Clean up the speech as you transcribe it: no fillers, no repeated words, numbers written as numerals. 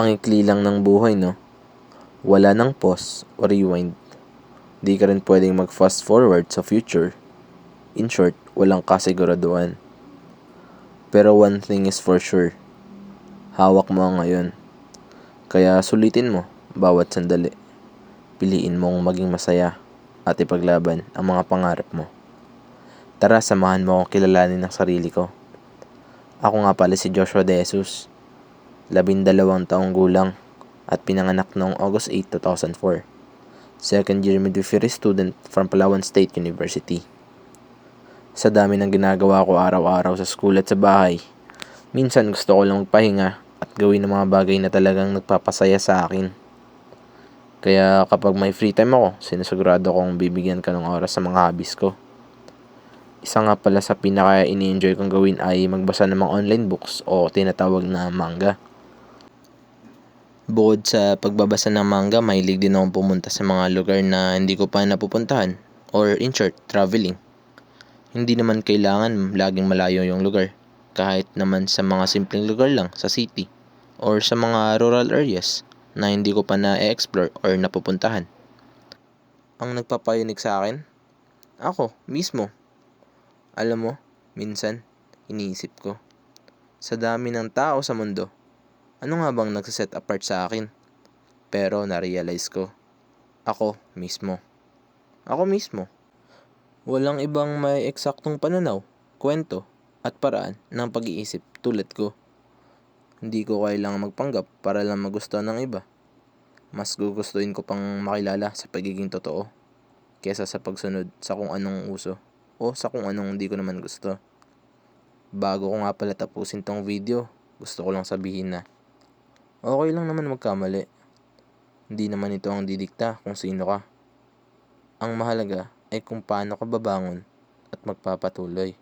Ang ikli lang ng buhay, no? Wala nang pause o rewind. Di ka rin pwedeng mag-fast forward sa future. In short, walang kasiguraduhan. Pero one thing is for sure. Hawak mo ang ngayon. Kaya sulitin mo bawat sandali. Piliin mong maging masaya at ipaglaban ang mga pangarap mo. Tara, samahan mo akong kilalanin ang sarili ko. Ako nga pala si Joshua De Jesus, 12 taong gulang at pinanganak noong August 8, 2004. Second year midwifery student from Palawan State University. Sa dami ng ginagawa ko araw-araw sa school at sa bahay, minsan gusto ko lang magpahinga at gawin ang mga bagay na talagang nagpapasaya sa akin. Kaya kapag may free time ako, sinisigurado kong bibigyan ka ng oras sa mga hobbies ko. Isa nga pala sa pinaka ini-enjoy kong gawin ay magbasa ng mga online books o tinatawag na manga. Bukod sa pagbabasa ng manga, mahilig din akong pumunta sa mga lugar na hindi ko pa napupuntahan or in short, traveling. Hindi naman kailangan laging malayo yung lugar. Kahit naman sa mga simpleng lugar lang sa city or sa mga rural areas na hindi ko pa na-explore or napupuntahan. Ang nagpapayinig sa akin? Ako, mismo. Alam mo, minsan, iniisip ko, sa dami ng tao sa mundo, ano nga bang nagsiset apart sa akin? Pero na-realize ko, ako mismo. Ako mismo. Walang ibang may eksaktong pananaw, kwento, at paraan ng pag-iisip tulad ko. Hindi ko kailangang magpanggap para lang magustuhan ng iba. Mas gugustuhin ko pang makilala sa pagiging totoo kesa sa pagsunod sa kung anong uso o sa kung anong hindi ko naman gusto. Bago ko nga pala tapusin tong video, gusto ko lang sabihin na okay lang naman magkamali. Hindi naman ito ang didikta kung sino ka. Ang mahalaga ay kung paano ka babangon at magpapatuloy.